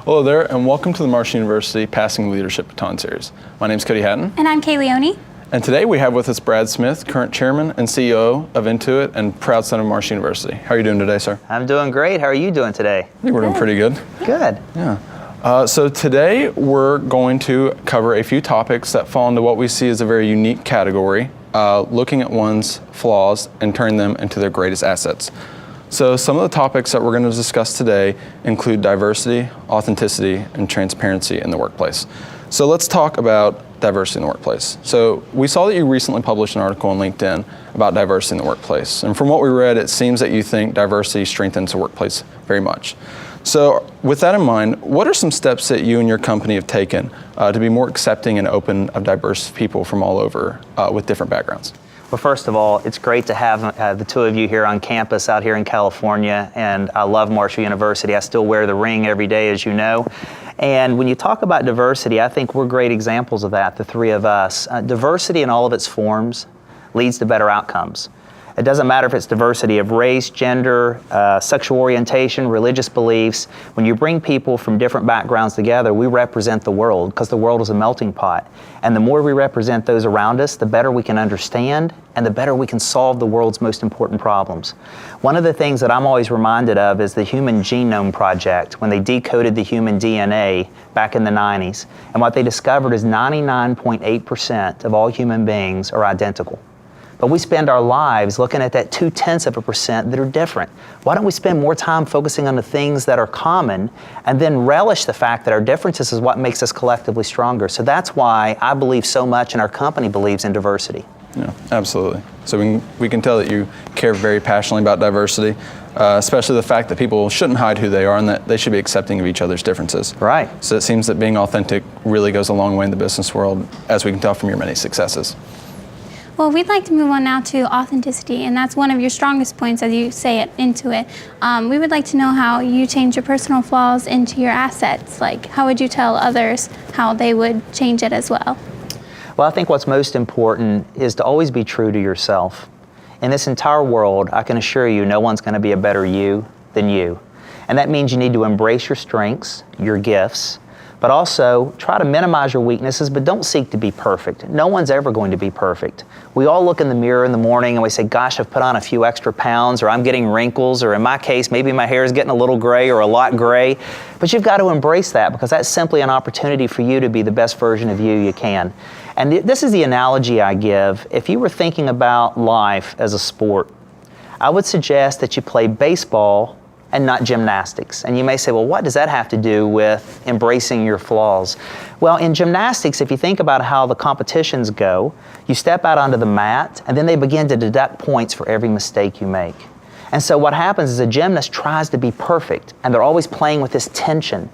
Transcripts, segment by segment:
Hello there, and welcome to the Marshall University Passing the Leadership Baton Series. My name is Cody Hatton. And I'm Kay Leone. And today we have with us Brad Smith, current chairman and CEO of Intuit and proud son of Marshall University. How are you doing today, sir? I'm doing great. How are you doing today? I think we're doing pretty good. Good. Yeah. So today we're going to cover a few topics that fall into what we see as a very unique category, looking at one's flaws and turning them into their greatest assets. So some of the topics that we're going to discuss today include diversity, authenticity, and transparency in the workplace. So let's talk about diversity in the workplace. So we saw that you recently published an article on LinkedIn about diversity in the workplace. And from what we read, it seems that you think diversity strengthens the workplace very much. So with that in mind, what are some steps that you and your company have taken to be more accepting and open of diverse people from all over with different backgrounds? Well, first of all, it's great to have the two of you here on campus out here in California, and I love Marshall University. I still wear the ring every day, as you know. And when you talk about diversity, I think we're great examples of that, the three of us. Diversity in all of its forms leads to better outcomes. It doesn't matter if it's diversity of race, gender, sexual orientation, religious beliefs. When you bring people from different backgrounds together, we represent the world because the world is a melting pot. And the more we represent those around us, the better we can understand and the better we can solve the world's most important problems. One of the things that I'm always reminded of is the Human Genome Project, when they decoded the human DNA back in the 90s. And what they discovered is 99.8% of all human beings are identical. But we spend our lives looking at that 0.2% that are different. Why don't we spend more time focusing on the things that are common and then relish the fact that our differences is what makes us collectively stronger? So that's why I believe so much and our company believes in diversity. Yeah, absolutely. So we can tell that you care very passionately about diversity, especially the fact that people shouldn't hide who they are and that they should be accepting of each other's differences. Right. So it seems that being authentic really goes a long way in the business world, as we can tell from your many successes. Well, we'd like to move on now to authenticity, and that's one of your strongest points as you say it into it. We would like to know how you change your personal flaws into your assets. Like, how would you tell others how they would change it as well? Well, I think what's most important is to always be true to yourself. In this entire world, I can assure you, no one's going to be a better you than you. And that means you need to embrace your strengths, your gifts, but also try to minimize your weaknesses, but don't seek to be perfect. No one's ever going to be perfect. We all look in the mirror in the morning and we say, gosh, I've put on a few extra pounds, or I'm getting wrinkles, or in my case, maybe my hair is getting a little gray or a lot gray. But you've got to embrace that because that's simply an opportunity for you to be the best version of you can. And this is the analogy I give. If you were thinking about life as a sport, I would suggest that you play baseball and not gymnastics. And you may say, well, what does that have to do with embracing your flaws? Well, in gymnastics, if you think about how the competitions go, you step out onto the mat, and then they begin to deduct points for every mistake you make. And so what happens is a gymnast tries to be perfect, and they're always playing with this tension.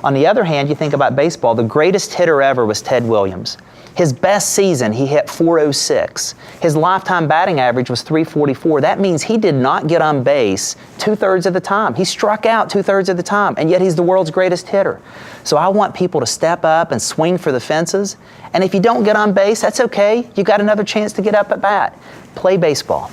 On the other hand, you think about baseball, the greatest hitter ever was Ted Williams. His best season, he hit .406. His lifetime batting average was .344. That means he did not get on base 2/3 of the time. He struck out 2/3 of the time, and yet he's the world's greatest hitter. So I want people to step up and swing for the fences. And if you don't get on base, that's okay. You got another chance to get up at bat. Play baseball.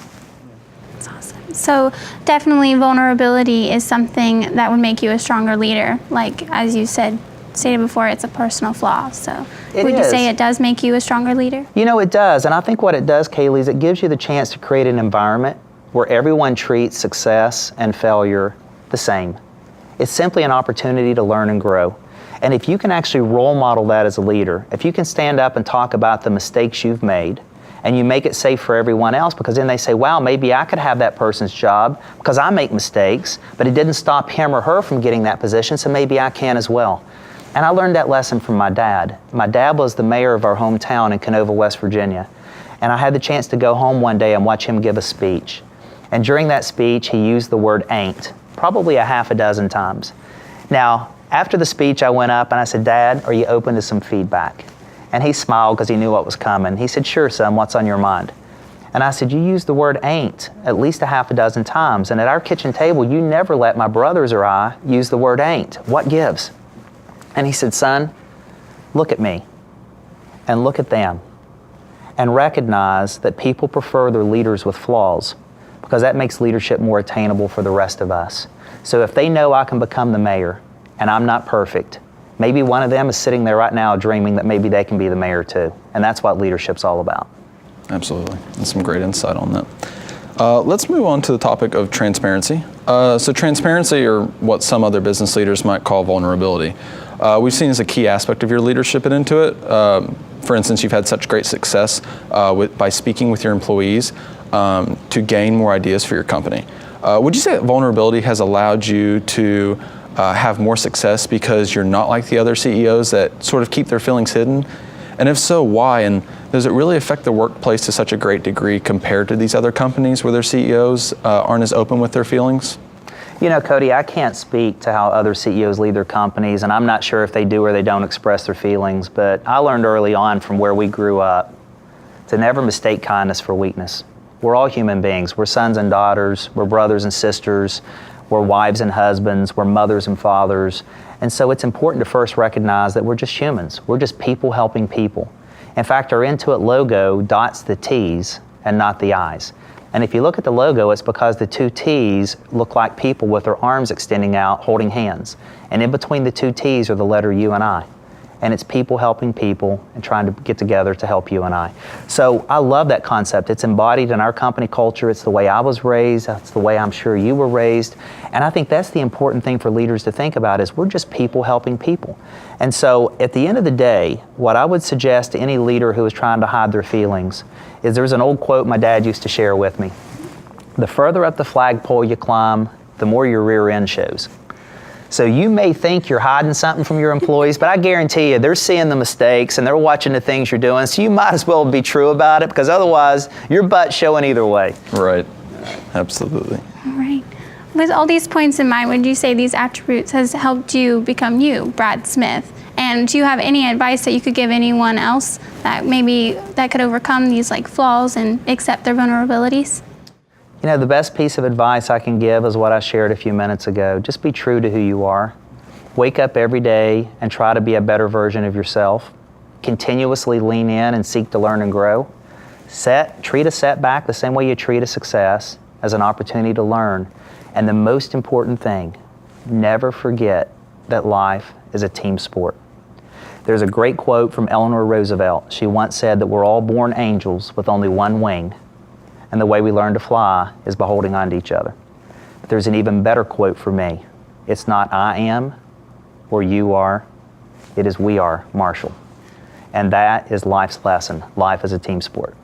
That's awesome. So definitely vulnerability is something that would make you a stronger leader. Like, as you stated before, it's a personal flaw. So would you say it does make you a stronger leader? You know, it does. And I think what it does, Kaylee, is it gives you the chance to create an environment where everyone treats success and failure the same. It's simply an opportunity to learn and grow. And if you can actually role model that as a leader, if you can stand up and talk about the mistakes you've made, and you make it safe for everyone else, because then they say, wow, maybe I could have that person's job because I make mistakes, but it didn't stop him or her from getting that position, so maybe I can as well. And I learned that lesson from my dad. My dad was the mayor of our hometown in Canova, West Virginia. And I had the chance to go home one day and watch him give a speech. And during that speech, he used the word ain't, probably a half a dozen times. Now, after the speech, I went up and I said, Dad, are you open to some feedback? And he smiled because he knew what was coming. He said, sure, son, what's on your mind? And I said, you used the word ain't at least a half a dozen times. And at our kitchen table, you never let my brothers or I use the word ain't. What gives? And he said, son, look at me and look at them and recognize that people prefer their leaders with flaws because that makes leadership more attainable for the rest of us. So if they know I can become the mayor and I'm not perfect. Maybe one of them is sitting there right now dreaming that maybe they can be the mayor too. And that's what leadership's all about. Absolutely. That's some great insight on that. Let's move on to the topic of transparency. So transparency, or what some other business leaders might call vulnerability, we've seen as a key aspect of your leadership at Intuit. For instance, you've had such great success by speaking with your employees to gain more ideas for your company. Would you say that vulnerability has allowed you to have more success because you're not like the other CEOs that sort of keep their feelings hidden? And if so, why? And does it really affect the workplace to such a great degree compared to these other companies where their CEOs aren't as open with their feelings? You know, Cody, I can't speak to how other CEOs lead their companies, and I'm not sure if they do or they don't express their feelings, but I learned early on from where we grew up to never mistake kindness for weakness. We're all human beings. We're sons and daughters. We're brothers and sisters. We're wives and husbands. We're mothers and fathers. And so it's important to first recognize that we're just humans. We're just people helping people. In fact, our Intuit logo dots the T's and not the I's. And if you look at the logo, it's because the two T's look like people with their arms extending out, holding hands. And in between the two T's are the letter U and I. And it's people helping people and trying to get together to help you and I. So I love that concept. It's embodied in our company culture. It's the way I was raised. That's the way I'm sure you were raised. And I think that's the important thing for leaders to think about is we're just people helping people. And so at the end of the day, what I would suggest to any leader who is trying to hide their feelings is there's an old quote my dad used to share with me. The further up the flagpole you climb, the more your rear end shows. So you may think you're hiding something from your employees, but I guarantee you they're seeing the mistakes and they're watching the things you're doing, so you might as well be true about it because otherwise your butt's showing either way. Right. Absolutely. All right. With all these points in mind, would you say these attributes has helped you become you, Brad Smith? And do you have any advice that you could give anyone else that maybe that could overcome these like flaws and accept their vulnerabilities? You know, the best piece of advice I can give is what I shared a few minutes ago. Just be true to who you are. Wake up every day and try to be a better version of yourself. Continuously lean in and seek to learn and grow. Treat a setback the same way you treat a success, as an opportunity to learn. And the most important thing, never forget that life is a team sport. There's a great quote from Eleanor Roosevelt. She once said that we're all born angels with only one wing. And the way we learn to fly is by holding on to each other. But there's an even better quote for me. It's not I am or you are, it is we are, Marshall. And that is life's lesson. Life is a team sport.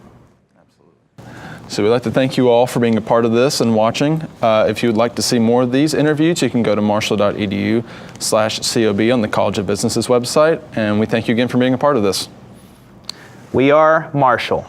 So we'd like to thank you all for being a part of this and watching. If you would like to see more of these interviews, you can go to marshall.edu/COB on the College of Business's website. And we thank you again for being a part of this. We are Marshall.